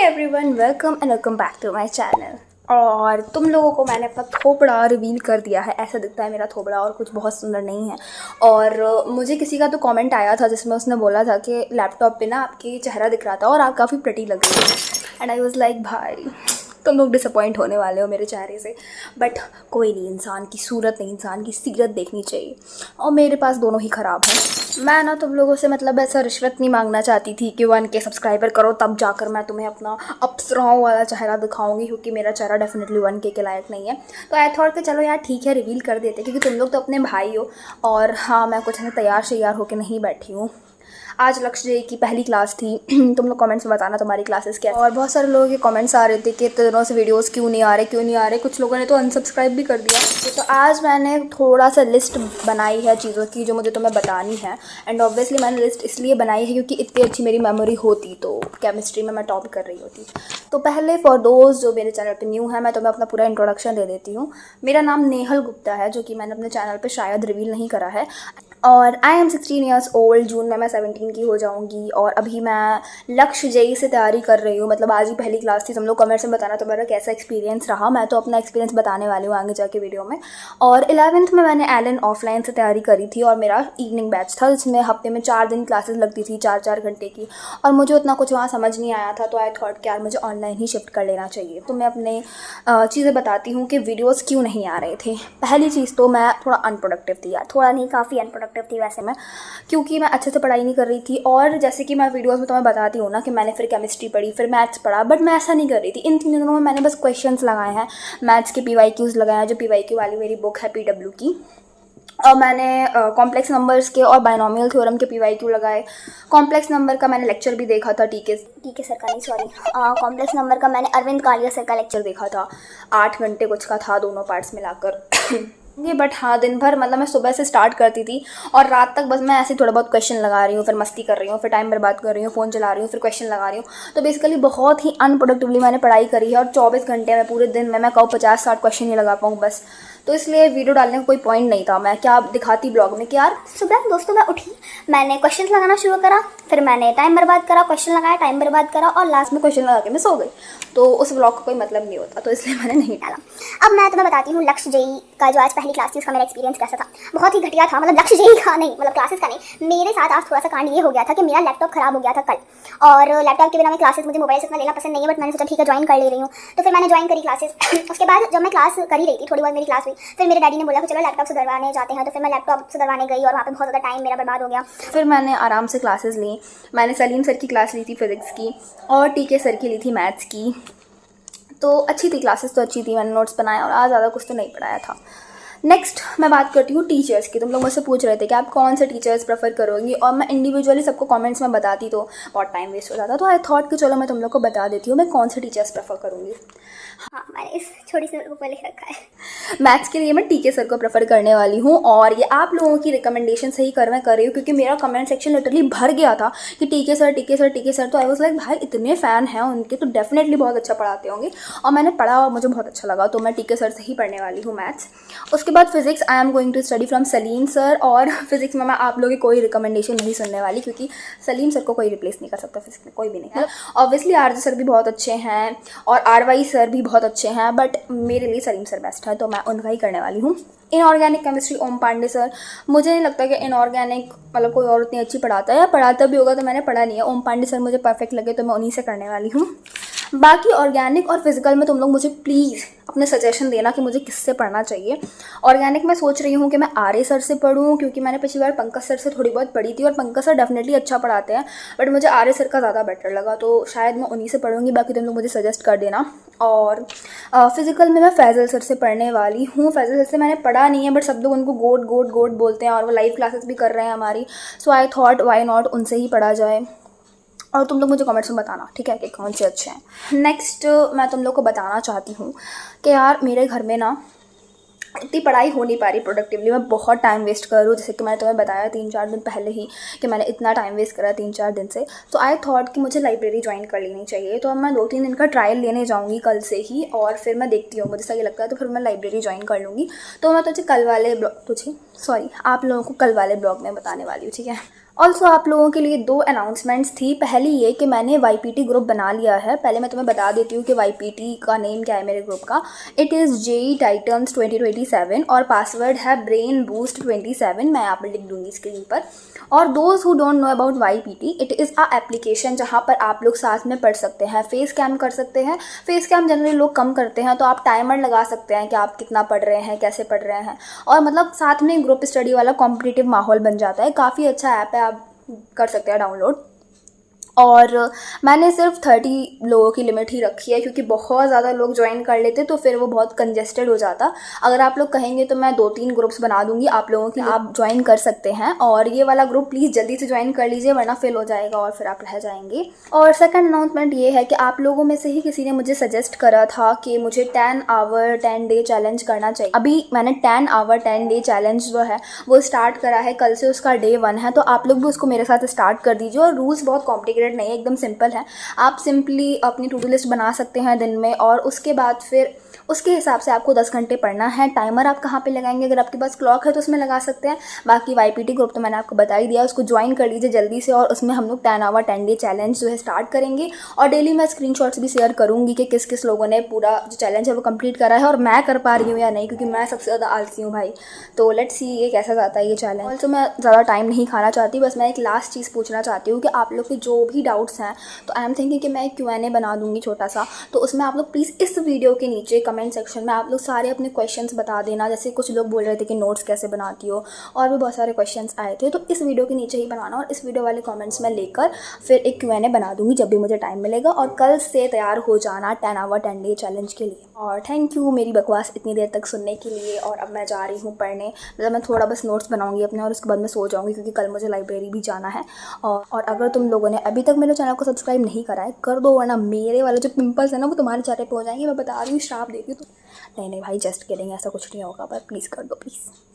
Everyone, welcome and welcome back to my channel. और तुम लोगों को मैंने अपना थोबड़ा रिवील कर दिया है। ऐसा दिखता है मेरा थोबड़ा और कुछ बहुत सुंदर नहीं है। और मुझे किसी का तो कमेंट आया था जिसमें उसने बोला था कि लैपटॉप पे ना आपकी चेहरा दिख रहा था और आप काफ़ी प्रिटी लग रही हो। एंड आई वाज लाइक भाई तुम लोग डिसअपॉइंट होने वाले हो मेरे चेहरे से। बट कोई नहीं, इंसान की सूरत नहीं इंसान की सीरत देखनी चाहिए। और मेरे पास दोनों ही ख़राब हैं। मैं ना तुम लोगों से मतलब ऐसा रिश्वत नहीं मांगना चाहती थी कि 1K सब्सक्राइबर करो तब जाकर मैं तुम्हें अपना अप्सराओं वाला चेहरा दिखाऊंगी, क्योंकि मेरा चेहरा डेफिनेटली 1K के लायक नहीं है। तो आई थॉट कि चलो यार ठीक है, रिवील कर देते, क्योंकि तुम लोग तो अपने भाई हो। और हाँ, मैं कुछ ऐसे तैयार होकर नहीं बैठी हूँ। आज लक्ष्य जय की पहली क्लास थी। तुम लोग कमेंट्स में बताना तुम्हारी क्लासेस क्या। और बहुत सारे लोगों के कमेंट्स आ रहे थे कि इतने दिनों से वीडियोस क्यों नहीं आ रहे। कुछ लोगों ने तो अनसब्सक्राइब भी कर दिया। तो आज मैंने थोड़ा सा लिस्ट बनाई है चीज़ों की जो मुझे तुम्हें बतानी है। एंड ऑब्वियसली मैंने लिस्ट इसलिए बनाई है क्योंकि इतनी अच्छी मेरी मेमोरी होती तो केमिस्ट्री में मैं टॉप कर रही होती। तो पहले फॉर दोस्त जो मेरे चैनल पर न्यू है, मैं तुम्हें अपना पूरा इंट्रोडक्शन दे देती हूँ। मेरा नाम नेहल गुप्ता है, जो कि मैंने अपने चैनल पर शायद रिवील नहीं करा है। और आई एम 16 ईयर्स ओल्ड। जून में मैं 17 की हो जाऊंगी। और अभी मैं लक्ष्य जेई से तैयारी कर रही हूँ। मतलब आज ही पहली क्लास थी। तुम लोग कमेंट्स में बताना तुम्हारा कैसा एक्सपीरियंस रहा। मैं तो अपना एक्सपीरियंस बताने वाली हूँ आगे जाके वीडियो में। और 11th में मैंने एलन ऑफलाइन से तैयारी करी थी और मेरा इवनिंग बैच था जिसमें हफ्ते में 4 दिन क्लासेस लगती थी, 4-4 घंटे की। और मुझे उतना कुछ वहाँ समझ नहीं आया था, तो आई थॉट कि यार मुझे ऑनलाइन ही शिफ्ट कर लेना चाहिए। तो मैं अपने चीज़ें बताती हूँ कि वीडियोज़ क्यों नहीं आ रहे थे। पहली चीज़ तो मैं थोड़ा अनप्रोडक्टिव थी यार, थोड़ा नहीं काफ़ी अनप्रोडक्टिव थी वैसे मैं, क्योंकि मैं अच्छे से पढ़ाई नहीं कर रही थी। और जैसे कि मैं वीडियोस में तुम्हें बताती हूँ ना कि मैंने फिर केमिस्ट्री पढ़ी, फिर मैथ्स पढ़ा, बट मैं ऐसा नहीं कर रही थी। इन 3 दिनों में मैंने बस क्वेश्चंस लगाए हैं, मैथ्स के PYQs लगाए हैं, जो PYQ वाली मेरी बुक है PW की। और मैंने कॉम्प्लेक्स नंबर्स के और बायनोमियल थ्योरम के PYQ लगाए। कॉम्प्लेक्स नंबर का मैंने लेक्चर भी देखा था, टीके सर का नहीं, सॉरी, कॉम्प्लेक्स नंबर का मैंने अरविंद कालिया सर का लेक्चर देखा था। 8 घंटे कुछ का था, दोनों पार्ट्स मिलाकर। बट हाँ, दिन भर मतलब मैं सुबह से स्टार्ट करती थी और रात तक बस मैं ऐसे थोड़ा बहुत क्वेश्चन लगा रही हूँ, फिर मस्ती कर रही हूँ, फिर टाइम बर्बाद कर रही हूँ, फ़ोन चला रही हूँ, फिर क्वेश्चन लगा रही हूँ। तो बेसिकली बहुत ही अनप्रोडक्टिवली मैंने पढ़ाई करी है। और 24 घंटे में पूरे दिन में मैं कहूँ 50-60 क्वेश्चन ही लगा पाऊँ बस। तो इसलिए वीडियो डालने का कोई पॉइंट नहीं था। मैं क्या दिखाती ब्लॉग में कि यार सुबह दोस्तों मैं उठी, मैंने क्वेश्चन लगाना शुरू करा, फिर मैंने टाइम बर्बाद करा, क्वेश्चन लगाया, टाइम बर्बाद करा, और लास्ट में क्वेश्चन लगा के मैं सो गई। तो उस ब्लॉग का कोई मतलब नहीं होता, तो इसलिए मैंने नहीं डाला। अब मैं तुम्हें बताती हूँ लक्ष्य जेई का जो आज पहली क्लास थी उसका मेरा एक्सपीरियंस कैसा था। बहुत ही घटिया था। मतलब लक्ष्य जेई का नहीं, मतलब क्लासेस का नहीं, मेरे साथ आज थोड़ा सा कांड ये हो गया था कि मेरा लैपटॉप खराब हो गया था कल। और लैपटॉप के बिना मैं क्लासेस, मुझे मोबाइल से इतना लेना पसंद नहीं है, बट मैंने सोचा ठीक है ज्वाइन कर ले रही हूँ। तो फिर मैंने ज्वाइन करी क्लासेस। उसके बाद जब मैं क्लास कर ही रही थी, थोड़ी बहुत मेरी क्लास हुई, फिर मेरे डैडी ने बोला कि चलो लैपटॉप सुधरवाने जाते हैं। तो फिर मैं लैपटॉप सुधरवाने गई और वहाँ पे बहुत ज़्यादा टाइम मेरा बर्बाद हो गया। फिर मैंने आराम से क्लासेस ली। मैंने सलीम सर की क्लास ली थी फिज़िक्स की, और TK सर की ली थी मैथ्स की। तो अच्छी थी क्लासेस, तो अच्छी थी। मैंने नोट्स बनाया और आज ज़्यादा कुछ तो नहीं पढ़ाया था। नेक्स्ट मैं बात करती हूँ टीचर्स की। तुम लोग मुझसे पूछ रहे थे कि आप कौन से टीचर्स प्रेफर करोगी, और मैं इंडिविजुअली सबको कमेंट्स में बताती तो बहुत टाइम वेस्ट हो जाता। तो आई थॉट कि चलो मैं तुम लोग को बता देती हूँ मैं कौन से टीचर्स प्रेफर करूँगी। हाँ, मैंने इस छोटी सी बुक में लिख रखा है। मैथ्स के लिए मैं TK सर को प्रेफर करने वाली हूँ, और ये आप लोगों की रिकमेंडेशन से ही कर रही हूँ, क्योंकि मेरा कमेंट सेक्शन लिटरली भर गया था कि TK सर। तो आई वाज लाइक भाई इतने फ़ैन हैं उनके, तो डेफिनेटली बहुत अच्छा पढ़ाते होंगे। और मैंने पढ़ा और मुझे बहुत अच्छा लगा, तो मैं TK सर से ही पढ़ने वाली हूँ मैथ्स। उसके बाद physics I am going to study from Salim sir. और फिजिक्स में मैं आप लोगों की कोई रिकमेंडेशन नहीं सुनने वाली, क्योंकि सलीम सर को कोई रिप्लेस नहीं कर सकता फिजिक्स में, कोई भी नहीं है। ऑब्वियसली RJ सर भी बहुत अच्छे हैं और RY सर भी बहुत अच्छे हैं, बट मेरे लिए सलीम सर बेस्ट है, तो मैं उनका ही करने वाली हूँ। इनऑर्गेनिक केमिस्ट्री ओम पांडे सर। मुझे नहीं लगता कि इनऑर्गेनिक मतलब कोई और उतनी अच्छी पढ़ाता है, या पढ़ाता भी होगा तो मैंने पढ़ा नहीं है। ओम पांडे सर मुझे परफेक्ट लगे, तो मैं उन्हीं से करने वाली हूँ। बाकी ऑर्गेनिक और फिजिकल में तुम लोग मुझे प्लीज़ अपने सजेशन देना कि मुझे किससे पढ़ना चाहिए। ऑर्गेनिक में सोच रही हूँ कि मैं RA सर से पढ़ूँ, क्योंकि मैंने पिछली बार पंकज सर से थोड़ी बहुत पढ़ी थी और पंकज सर डेफिनेटली अच्छा पढ़ाते हैं, बट मुझे RA सर का ज़्यादा बेटर लगा, तो शायद मैं उन्हीं से पढ़ूँगी। बाकी तुम लोग मुझे सजेस्ट कर देना। और फिजिकल में मैं फैजल सर से पढ़ने वाली हूँ। फैजल सर से मैंने पढ़ा नहीं है, बट सब लोग उनको गोड बोलते हैं, और वो लाइव क्लासेस भी कर रहे हैं हमारी। सो आई थॉट वाई नॉट उनसे ही पढ़ा जाए। और तुम लोग मुझे कमेंट्स में बताना, ठीक है, कि कौन से अच्छे हैं। नेक्स्ट मैं तुम लोग को बताना चाहती हूँ कि यार मेरे घर में ना इतनी पढ़ाई हो नहीं पा रही प्रोडक्टिवली। मैं बहुत टाइम वेस्ट कर रही हूँ, जैसे कि मैंने तुम्हें बताया 3-4 दिन पहले ही कि मैंने इतना टाइम वेस्ट करा 3-4 दिन से। तो आई थॉट कि मुझे लाइब्रेरी ज्वाइन कर लेनी चाहिए। तो अब मैं 2-3 दिन का ट्रायल लेने जाऊँगी कल से ही, और फिर मैं देखती हूँ मुझे सही लगता है तो फिर मैं लाइब्रेरी ज्वाइन कर लूँगी। तो मैं आप लोगों को कल वाले ब्लॉग में बताने वाली हूँ, ठीक है। ऑल्सो आप लोगों के लिए 2 अनाउंसमेंट्स थी। पहली ये कि मैंने YPT ग्रुप बना लिया है। पहले मैं तुम्हें बता देती हूँ कि YPT का नेम क्या है मेरे ग्रुप का। इट इज़ JEE Titans 2027 और पासवर्ड है ब्रेन बूस्ट 27। मैं यहाँ पर लिख दूँगी स्क्रीन पर। और those who don't know about YPT, it is a application जहाँ पर आप लोग साथ में पढ़ सकते हैं, फेस कैम कर सकते हैं। फेस कैम जनरली लोग कम करते हैं, तो आप टाइमर लगा सकते हैं कि आप कितना पढ़ रहे हैं, कैसे पढ़ रहे हैं, और मतलब साथ में ग्रुप स्टडी वाला कॉम्पिटिटिव माहौल बन जाता है। काफ़ी अच्छा ऐप है, आप कर सकते हैं डाउनलोड। और मैंने सिर्फ 30 लोगों की लिमिट ही रखी है, क्योंकि बहुत ज़्यादा लोग ज्वाइन कर लेते तो फिर वो बहुत कंजेस्टेड हो जाता। अगर आप लोग कहेंगे तो मैं 2-3 ग्रुप्स बना दूंगी आप लोगों के लिए, आप ज्वाइन कर सकते हैं। और ये वाला ग्रुप प्लीज़ जल्दी से ज्वाइन कर लीजिए, वरना फिल हो जाएगा और फिर आप रह जाएंगे। और सेकंड अनाउंसमेंट ये है कि आप लोगों में से ही किसी ने मुझे सजेस्ट करा था कि मुझे 10 आवर 10 डे चैलेंज करना चाहिए। अभी मैंने 10 आवर 10 डे चैलेंज जो है वो स्टार्ट करा है, कल से उसका डे 1 है। तो आप लोग भी उसको मेरे साथ स्टार्ट कर दीजिए। और रूल्स बहुत कॉम्प्लिकेटेड नहीं है, एकदम सिंपल है। आप सिंपली अपनी टू डू लिस्ट बना सकते हैं दिन में, और उसके बाद फिर उसके हिसाब से आपको 10 घंटे पढ़ना है। टाइमर आप कहाँ पे लगाएंगे, अगर आपके पास क्लॉक है तो उसमें लगा सकते हैं। बाकी YPT ग्रुप तो मैंने आपको बता ही दिया, उसको ज्वाइन कर लीजिए जल्दी से। और उसमें हम लोग 10 आवर 10 डे चैलेंज जो है स्टार्ट करेंगे। और डेली मैं स्क्रीनशॉट्स भी शेयर करूँगी कि किस किस लोगों ने पूरा जो चैलेंज है वो कंप्लीट करा है, और मैं कर पा रही हूँ या नहीं, क्योंकि मैं सबसे ज़्यादा आलसी हूँ भाई। तो लेट्स सी ये कैसा जाता है ये चैलेंज। ऑल्सो मैं ज़्यादा टाइम नहीं खाना चाहती, बस मैं एक लास्ट चीज़ पूछना चाहती हूँ कि आप लोग के जो भी डाउट्स हैं, तो आई एम थिंकिंग कि मैं एक Q&A बना दूँगी छोटा सा। तो उसमें आप लोग प्लीज़ इस वीडियो के नीचे कमेंट सेक्शन में आप लोग सारे अपने क्वेश्चंस बता देना। जैसे कुछ लोग बोल रहे थे कि नोट्स कैसे बनाती हो, और भी बहुत सारे क्वेश्चंस आए थे। तो इस वीडियो के नीचे ही बनाना, और इस वीडियो वाले कमेंट्स में लेकर फिर एक Q&A बना दूँगी जब भी मुझे टाइम मिलेगा। और कल से तैयार हो जाना 10 आवर 10 डे चैलेंज के लिए। और थैंक यू मेरी बकवास इतनी देर तक सुनने के लिए। और अब मैं जा रही हूँ पढ़ने, मतलब मैं थोड़ा बस नोट्स बनाऊँगी अपने, और उसके बाद मैं सो जाऊँगी, क्योंकि कल मुझे लाइब्रेरी भी जाना है। और अगर तुम लोगों ने अभी तक मेरे चैनल को सब्सक्राइब नहीं करा है, कर दो, वरना मेरे वाले जो पिंपल्स है ना वो तुम्हारे चेहरे पे हो जाएंगे। मैं बता रही हूँ, श्राप देती हूँ। तो नहीं नहीं भाई, जस्ट किडिंग, ऐसा कुछ नहीं होगा, पर प्लीज़ कर दो प्लीज़।